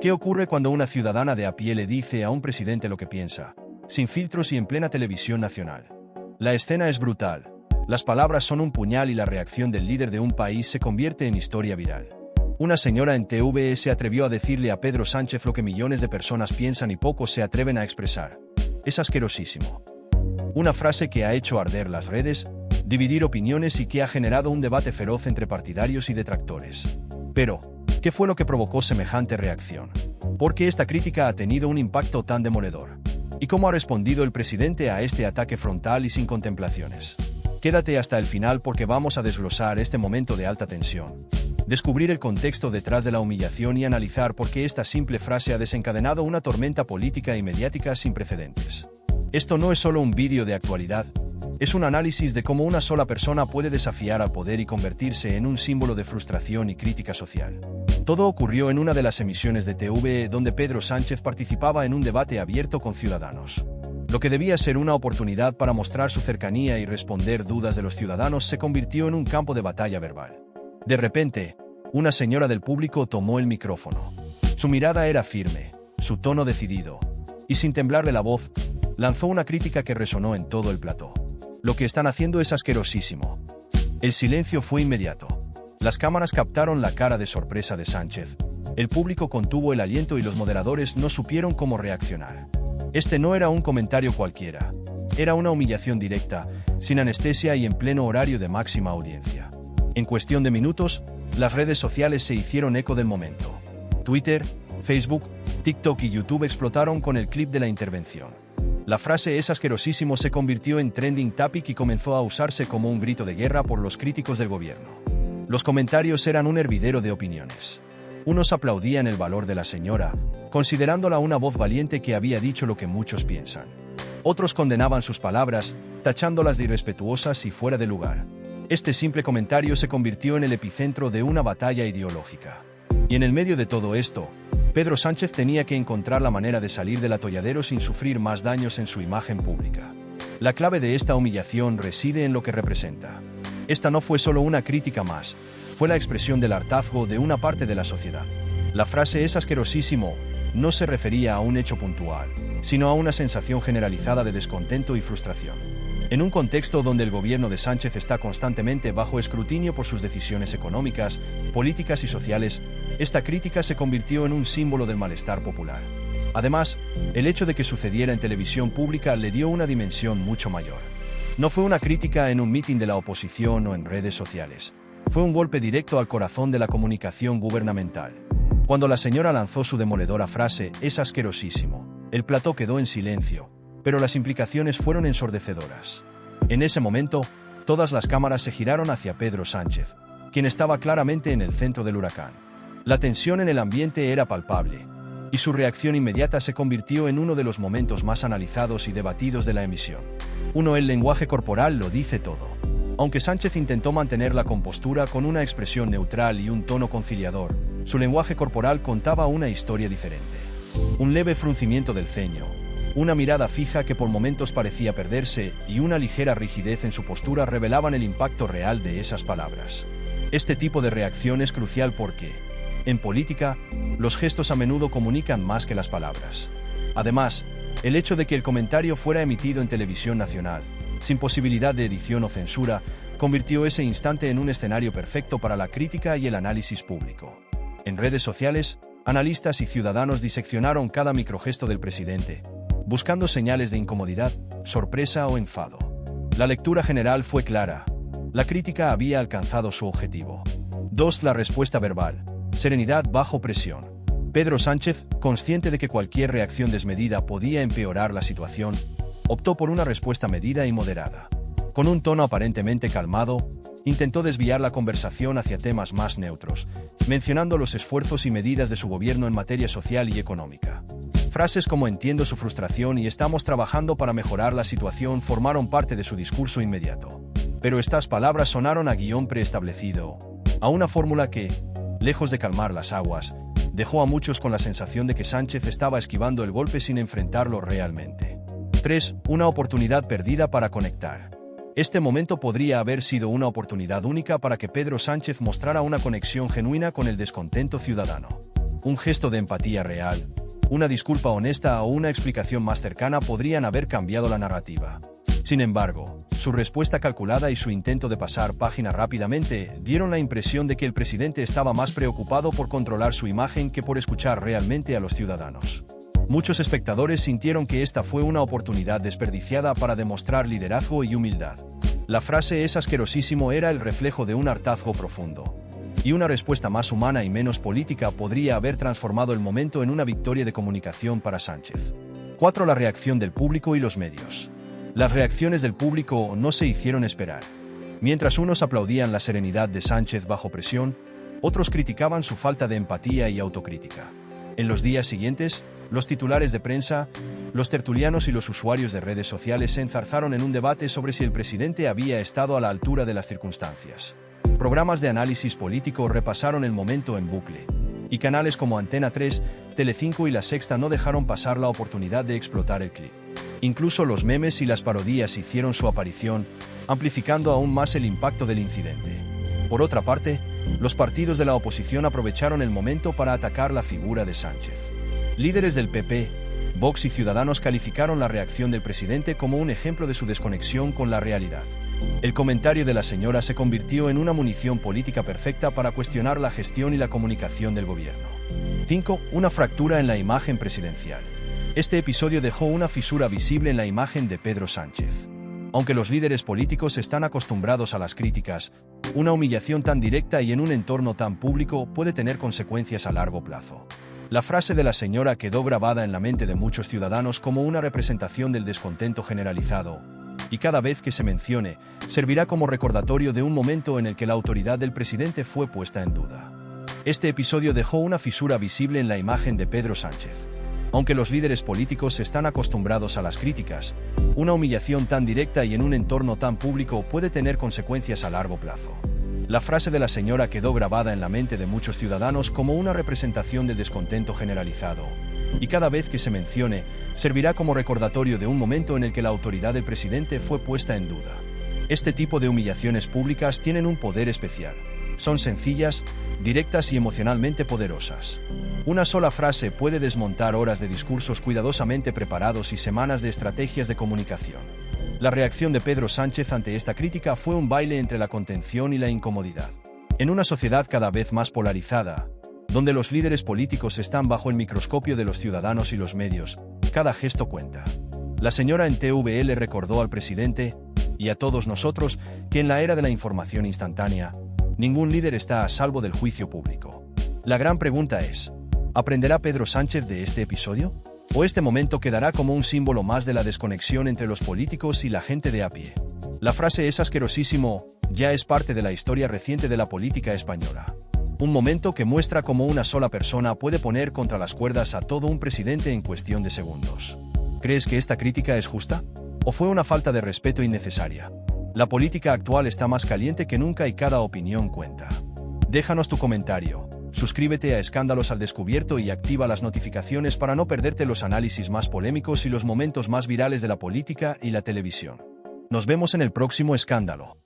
¿Qué ocurre cuando una ciudadana de a pie le dice a un presidente lo que piensa, sin filtros y en plena televisión nacional? La escena es brutal. Las palabras son un puñal y la reacción del líder de un país se convierte en historia viral. Una señora en TV se atrevió a decirle a Pedro Sánchez lo que millones de personas piensan y pocos se atreven a expresar. Es asquerosísimo. Una frase que ha hecho arder las redes, dividir opiniones y que ha generado un debate feroz entre partidarios y detractores. Pero, ¿qué fue lo que provocó semejante reacción? ¿Por qué esta crítica ha tenido un impacto tan demoledor? ¿Y cómo ha respondido el presidente a este ataque frontal y sin contemplaciones? Quédate hasta el final porque vamos a desglosar este momento de alta tensión, descubrir el contexto detrás de la humillación y analizar por qué esta simple frase ha desencadenado una tormenta política y mediática sin precedentes. Esto no es solo un vídeo de actualidad, es un análisis de cómo una sola persona puede desafiar al poder y convertirse en un símbolo de frustración y crítica social. Todo ocurrió en una de las emisiones de TV donde Pedro Sánchez participaba en un debate abierto con ciudadanos. Lo que debía ser una oportunidad para mostrar su cercanía y responder dudas de los ciudadanos se convirtió en un campo de batalla verbal. De repente, una señora del público tomó el micrófono. Su mirada era firme, su tono decidido, y sin temblarle la voz, lanzó una crítica que resonó en todo el plató. Lo que están haciendo es asquerosísimo. El silencio fue inmediato. Las cámaras captaron la cara de sorpresa de Sánchez. El público contuvo el aliento y los moderadores no supieron cómo reaccionar. Este no era un comentario cualquiera. Era una humillación directa, sin anestesia y en pleno horario de máxima audiencia. En cuestión de minutos, las redes sociales se hicieron eco del momento. Twitter, Facebook, TikTok y YouTube explotaron con el clip de la intervención. La frase "es asquerosísimo" se convirtió en trending topic y comenzó a usarse como un grito de guerra por los críticos del gobierno. Los comentarios eran un hervidero de opiniones. Unos aplaudían el valor de la señora, considerándola una voz valiente que había dicho lo que muchos piensan. Otros condenaban sus palabras, tachándolas de irrespetuosas y fuera de lugar. Este simple comentario se convirtió en el epicentro de una batalla ideológica. Y en el medio de todo esto, Pedro Sánchez tenía que encontrar la manera de salir del atolladero sin sufrir más daños en su imagen pública. La clave de esta humillación reside en lo que representa. Esta no fue solo una crítica más, fue la expresión del hartazgo de una parte de la sociedad. La frase "es asquerosísimo" no se refería a un hecho puntual, sino a una sensación generalizada de descontento y frustración. En un contexto donde el gobierno de Sánchez está constantemente bajo escrutinio por sus decisiones económicas, políticas y sociales, esta crítica se convirtió en un símbolo del malestar popular. Además, el hecho de que sucediera en televisión pública le dio una dimensión mucho mayor. No fue una crítica en un mitin de la oposición o en redes sociales. Fue un golpe directo al corazón de la comunicación gubernamental. Cuando la señora lanzó su demoledora frase "es asquerosísimo", el plató quedó en silencio, pero las implicaciones fueron ensordecedoras. En ese momento, todas las cámaras se giraron hacia Pedro Sánchez, quien estaba claramente en el centro del huracán. La tensión en el ambiente era palpable, y su reacción inmediata se convirtió en uno de los momentos más analizados y debatidos de la emisión. El lenguaje corporal lo dice todo. Aunque Sánchez intentó mantener la compostura con una expresión neutral y un tono conciliador, su lenguaje corporal contaba una historia diferente. Un leve fruncimiento del ceño, una mirada fija que por momentos parecía perderse y una ligera rigidez en su postura revelaban el impacto real de esas palabras. Este tipo de reacción es crucial porque, en política, los gestos a menudo comunican más que las palabras. Además, el hecho de que el comentario fuera emitido en televisión nacional, sin posibilidad de edición o censura, convirtió ese instante en un escenario perfecto para la crítica y el análisis público. En redes sociales, analistas y ciudadanos diseccionaron cada microgesto del presidente, buscando señales de incomodidad, sorpresa o enfado. La lectura general fue clara. La crítica había alcanzado su objetivo. 2. La respuesta verbal. Serenidad bajo presión. Pedro Sánchez, consciente de que cualquier reacción desmedida podía empeorar la situación, optó por una respuesta medida y moderada. Con un tono aparentemente calmado, intentó desviar la conversación hacia temas más neutros, mencionando los esfuerzos y medidas de su gobierno en materia social y económica. Frases como "entiendo su frustración" y "estamos trabajando para mejorar la situación" formaron parte de su discurso inmediato. Pero estas palabras sonaron a guión preestablecido, a una fórmula que, lejos de calmar las aguas, dejó a muchos con la sensación de que Sánchez estaba esquivando el golpe sin enfrentarlo realmente. 3. Una oportunidad perdida para conectar. Este momento podría haber sido una oportunidad única para que Pedro Sánchez mostrara una conexión genuina con el descontento ciudadano. Un gesto de empatía real, una disculpa honesta o una explicación más cercana podrían haber cambiado la narrativa. Sin embargo, su respuesta calculada y su intento de pasar página rápidamente dieron la impresión de que el presidente estaba más preocupado por controlar su imagen que por escuchar realmente a los ciudadanos. Muchos espectadores sintieron que esta fue una oportunidad desperdiciada para demostrar liderazgo y humildad. La frase "es asquerosísimo" era el reflejo de un hartazgo profundo. Y una respuesta más humana y menos política podría haber transformado el momento en una victoria de comunicación para Sánchez. 4. La reacción del público y los medios. Las reacciones del público no se hicieron esperar. Mientras unos aplaudían la serenidad de Sánchez bajo presión, otros criticaban su falta de empatía y autocrítica. En los días siguientes, los titulares de prensa, los tertulianos y los usuarios de redes sociales se enzarzaron en un debate sobre si el presidente había estado a la altura de las circunstancias. Programas de análisis político repasaron el momento en bucle, y canales como Antena 3, Telecinco y La Sexta no dejaron pasar la oportunidad de explotar el clip. Incluso los memes y las parodias hicieron su aparición, amplificando aún más el impacto del incidente. Por otra parte, los partidos de la oposición aprovecharon el momento para atacar la figura de Sánchez. Líderes del PP, Vox y Ciudadanos calificaron la reacción del presidente como un ejemplo de su desconexión con la realidad. El comentario de la señora se convirtió en una munición política perfecta para cuestionar la gestión y la comunicación del gobierno. 5. Una fractura en la imagen presidencial. Este episodio dejó una fisura visible en la imagen de Pedro Sánchez. Aunque los líderes políticos están acostumbrados a las críticas, una humillación tan directa y en un entorno tan público puede tener consecuencias a largo plazo. La frase de la señora quedó grabada en la mente de muchos ciudadanos como una representación del descontento generalizado, y cada vez que se mencione, servirá como recordatorio de un momento en el que la autoridad del presidente fue puesta en duda. Este episodio dejó una fisura visible en la imagen de Pedro Sánchez. Aunque los líderes políticos están acostumbrados a las críticas, una humillación tan directa y en un entorno tan público puede tener consecuencias a largo plazo. La frase de la señora quedó grabada en la mente de muchos ciudadanos como una representación del descontento generalizado, y cada vez que se mencione, servirá como recordatorio de un momento en el que la autoridad del presidente fue puesta en duda. Este tipo de humillaciones públicas tienen un poder especial. Son sencillas, directas y emocionalmente poderosas. Una sola frase puede desmontar horas de discursos cuidadosamente preparados y semanas de estrategias de comunicación. La reacción de Pedro Sánchez ante esta crítica fue un baile entre la contención y la incomodidad. En una sociedad cada vez más polarizada, donde los líderes políticos están bajo el microscopio de los ciudadanos y los medios, cada gesto cuenta. La señora en TV le recordó al presidente, y a todos nosotros, que en la era de la información instantánea, ningún líder está a salvo del juicio público. La gran pregunta es, ¿aprenderá Pedro Sánchez de este episodio? ¿O este momento quedará como un símbolo más de la desconexión entre los políticos y la gente de a pie? La frase "es asquerosísimo" ya es parte de la historia reciente de la política española. Un momento que muestra cómo una sola persona puede poner contra las cuerdas a todo un presidente en cuestión de segundos. ¿Crees que esta crítica es justa? ¿O fue una falta de respeto innecesaria? La política actual está más caliente que nunca y cada opinión cuenta. Déjanos tu comentario, suscríbete a Escándalos al Descubierto y activa las notificaciones para no perderte los análisis más polémicos y los momentos más virales de la política y la televisión. Nos vemos en el próximo escándalo.